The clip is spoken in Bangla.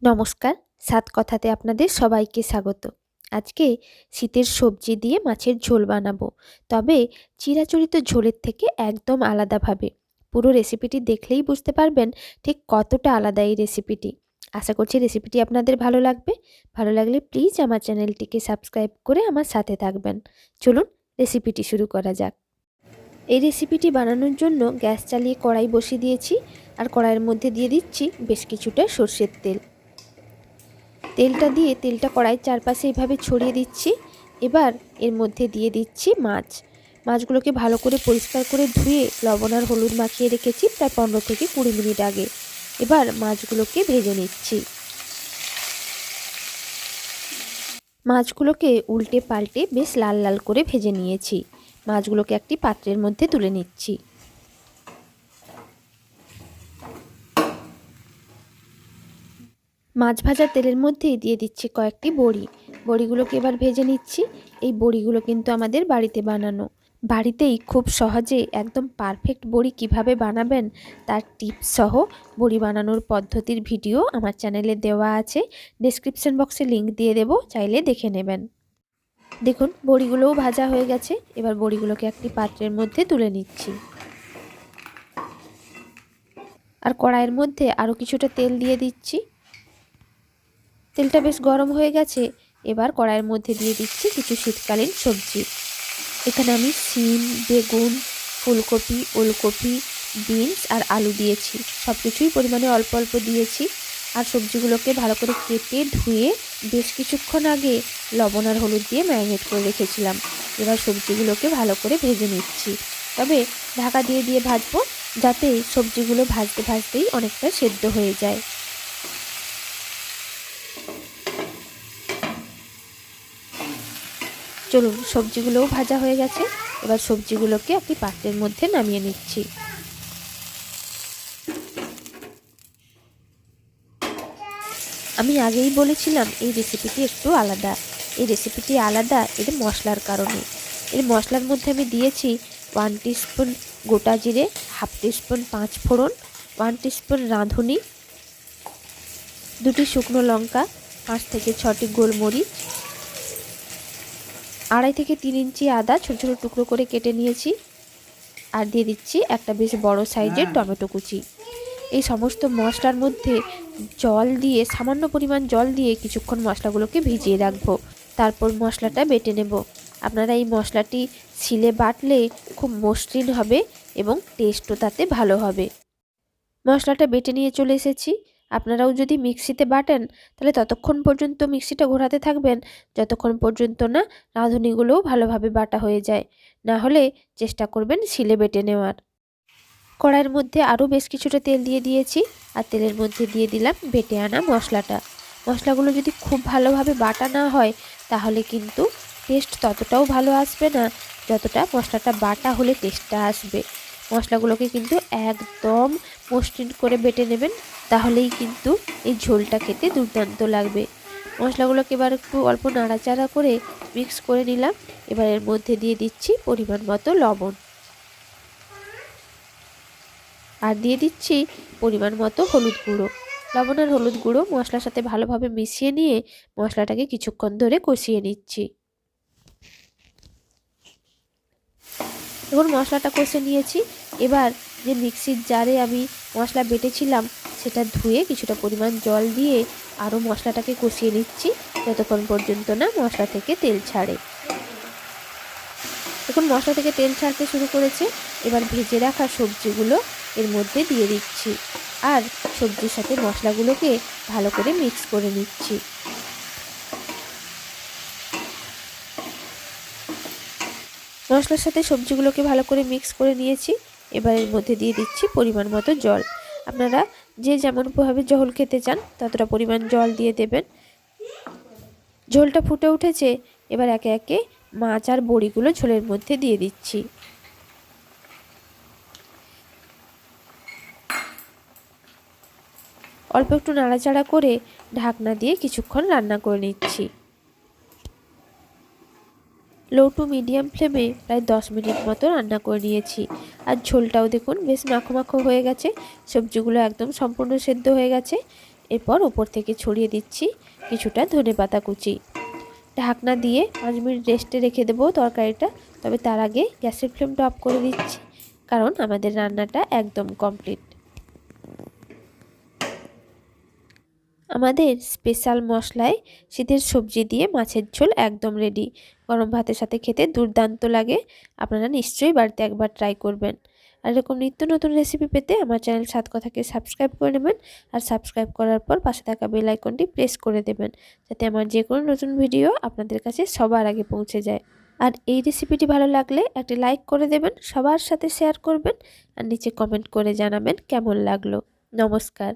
নমস্কার, সাত কথাতে আপনাদের সবাইকে স্বাগত। আজকে শীতের সবজি দিয়ে মাছের ঝোল বানাবো, তবে চিরাচরিত ঝোলের থেকে একদম আলাদাভাবে। পুরো রেসিপিটি দেখলেই বুঝতে পারবেন ঠিক কতটা আলাদা এই রেসিপিটি। আশা করছি রেসিপিটি আপনাদের ভালো লাগবে। ভালো লাগলে প্লিজ আমার চ্যানেলটিকে সাবস্ক্রাইব করে আমার সাথে থাকবেন। চলুন রেসিপিটি শুরু করা যাক। এই রেসিপিটি বানানোর জন্য গ্যাস চালিয়ে কড়াই বসিয়ে দিয়েছি, আর কড়াইয়ের মধ্যে দিয়ে দিচ্ছি বেশ কিছুটা সর্ষের তেল। তেলটা দিয়ে তেলটা কড়াইয়ের চারপাশে এইভাবে ছড়িয়ে দিচ্ছি। এবার এর মধ্যে দিয়ে দিচ্ছি মাছগুলোকে ভালো করে পরিষ্কার করে ধুয়ে লবণ আর হলুদ মাখিয়ে রেখেছি প্রায় 15 থেকে 20 মিনিট আগে। এবার মাছগুলোকে ভেজে নিচ্ছি। মাছগুলোকে উল্টে পাল্টে বেশ লাল লাল করে ভেজে নিয়েছি। মাছগুলোকে একটি পাত্রের মধ্যে তুলে নিচ্ছি। মাছ ভাজার তেলের মধ্যে দিয়ে দিচ্ছি কয়েকটি বড়িগুলোকে এবার ভেজে নিচ্ছি। এই বড়িগুলো কিন্তু আমাদের বাড়িতে বানানো। বাড়িতেই খুব সহজে একদম পারফেক্ট বড়ি কিভাবে বানাবেন তার টিপস সহ বড়ি বানানোর পদ্ধতির ভিডিও আমার চ্যানেলে দেওয়া আছে। ডেসক্রিপশন বক্সে লিংক দিয়ে দেব, চাইলে দেখে নেবেন। দেখুন বড়িগুলোও ভাজা হয়ে গেছে। এবার বড়িগুলোকে একটি পাত্রের মধ্যে তুলে নিচ্ছি। আর কড়াইয়ের মধ্যে আরও কিছুটা তেল দিয়ে দিচ্ছি। তেলটা বেশ গরম হয়ে গেছে। এবার কড়াইয়ের মধ্যে দিয়ে দিচ্ছি কিছু শীতকালীন সবজি। এখানে আমি সিম, বেগুন, ফুলকপি, ওলকপি, বিনস আর আলু দিয়েছি। সব কিছুই পরিমাণে অল্প অল্প দিয়েছি। আর সবজিগুলোকে ভালো করে কেটে ধুয়ে বেশ কিছুক্ষণ আগে লবণ আর হলুদ দিয়ে ম্যারিনেট করে রেখেছিলাম। এবার সবজিগুলোকে ভালো করে ভেজে নিচ্ছি, তবে ঢাকা দিয়ে দিয়ে ভাজবো, যাতে সবজিগুলো ভাজতে ভাজতেই অনেকটা সেদ্ধ হয়ে যায়। চলুন, সবজিগুলোও ভাজা হয়ে গেছে। এবার সবজিগুলোকে একটি পাত্রের মধ্যে নামিয়ে নিচ্ছি। আমি আগেই বলেছিলাম এই রেসিপিটি একটু আলাদা। এই রেসিপিটি আলাদা এর মশলার কারণে। এর মশলার মধ্যে আমি দিয়েছি 1 টিস্পুন গোটা জিরে, 1/2 টিস্পুন 5 ফোড়ন, 1 টিস্পুন রাঁধুনি, 2টি শুকনো লঙ্কা, 5 থেকে 6টি গোলমরিচ, 2.5 থেকে 3 ইঞ্চি আদা ছোটো ছোটো টুকরো করে কেটে নিয়েছি। আর দিয়ে দিচ্ছি একটা বেশ বড় সাইজের টমেটো কুচি। এই সমস্ত মশলার মধ্যে জল দিয়ে, সামান্য পরিমাণ জল দিয়ে কিছুক্ষণ মশলাগুলোকে ভিজিয়ে রাখবো। তারপর মশলাটা বেটে নেব। আপনারা এই মশলাটি শিলে বাটলে খুব মসৃণ হবে এবং টেস্টও তাতে ভালো হবে। মশলাটা বেটে নিয়ে চলে এসেছি। আপনারাও যদি মিক্সিতে বাটেন তাহলে ততক্ষণ পর্যন্ত মিক্সিটা ঘোরাতে থাকবেন যতক্ষণ পর্যন্ত না রাঁধুনিগুলোও ভালোভাবে বাটা হয়ে যায়। না হলে চেষ্টা করবেন শিলে বেটে নেওয়ার। কড়াইয়ের মধ্যে আরও বেশ কিছুটা তেল দিয়ে দিয়েছি, আর তেলের মধ্যে দিয়ে দিলাম বেটে আনা মশলাটা। মশলাগুলো যদি খুব ভালোভাবে বাটা না হয় তাহলে কিন্তু টেস্ট ততটাও ভালো আসবে না যতটা মশলাটা বাটা হলে টেস্টটা আসবে। মশলাগুলোকে কিন্তু একদম মসৃণ করে বেটে নেবেন, তাহলেই কিন্তু এই ঝোলটা খেতে দুর্দান্ত লাগবে। মশলাগুলোকে এবার একটু অল্প নাড়াচাড়া করে মিক্স করে নিলাম। এবার এর মধ্যে দিয়ে দিচ্ছি পরিমাণ মতো লবণ, আর দিয়ে দিচ্ছি পরিমাণ মতো হলুদ গুঁড়ো। লবণ আর হলুদ গুঁড়ো মশলার সাথে ভালোভাবে মিশিয়ে নিয়ে মশলাটাকে কিছুক্ষণ ধরে কষিয়ে নিচ্ছি। এখন মশলাটা কষে নিয়েছি। এবার যে মিক্সির জারে আমি মশলা বেটেছিলাম সেটা ধুয়ে কিছুটা পরিমাণ জল দিয়ে আরও মশলাটাকে কষিয়ে নিচ্ছি যতক্ষণ পর্যন্ত না মশলা থেকে তেল ছাড়ে। এখন মশলা থেকে তেল ছাড়তে শুরু করেছে। এবার ভেজে রাখা সবজিগুলো এর মধ্যে দিয়ে দিচ্ছি, আর সবজির সাথে মশলাগুলোকে ভালো করে মিক্স করে নিচ্ছি। মশলার সাথে সবজিগুলোকে ভালো করে মিক্স করে নিয়েছি। এবার এর মধ্যে দিয়ে দিচ্ছি পরিমাণ মতো জল। আপনারা যে যেমনভাবে ঝোল খেতে চান ততটা পরিমাণ জল দিয়ে দেবেন। ঝোলটা ফুটে উঠেছে। এবার একে একে মাছ আর বড়িগুলো ঝোলের মধ্যে দিয়ে দিচ্ছি। অল্প একটু নাড়াচাড়া করে ঢাকনা দিয়ে কিছুক্ষণ রান্না করে নিচ্ছি। লো টু মিডিয়াম ফ্লেমে প্রায় 10 মিনিট মতো রান্না করে নিয়েছি। আর ঝোলটাও দেখুন বেশ মাখো মাখো হয়ে গেছে, সবজিগুলো একদম সম্পূর্ণ সেদ্ধ হয়ে গেছে। এরপর উপর থেকে ছড়িয়ে দিচ্ছি কিছুটা ধনেপাতা কুচি। ঢাকনা দিয়ে 5 মিনিট রেস্টে রেখে দেবো তরকারিটা। তবে তার আগে গ্যাসের ফ্লেমটা অফ করে দিচ্ছি, কারণ আমাদের রান্নাটা একদম কমপ্লিট। আমাদের স্পেশাল মশলায় শীতের সবজি দিয়ে মাছের ঝোল একদম রেডি। গরম ভাতের সাথে খেতে দুর্দান্ত লাগে। আপনারা নিশ্চয়ই বাড়িতে একবার ট্রাই করবেন। আর এরকম নিত্য নতুন রেসিপি পেতে আমার চ্যানেল সাত কথাকে সাবস্ক্রাইব করে নেবেন। আর সাবস্ক্রাইব করার পর পাশে থাকা বেল আইকনটি প্রেস করে দেবেন, যাতে আমার যে কোনো নতুন ভিডিও আপনাদের কাছে সবার আগে পৌঁছে যায়। আর এই রেসিপিটি ভালো লাগলে একটি লাইক করে দেবেন, সবার সাথে শেয়ার করবেন আর নিচে কমেন্ট করে জানাবেন কেমন লাগলো। নমস্কার।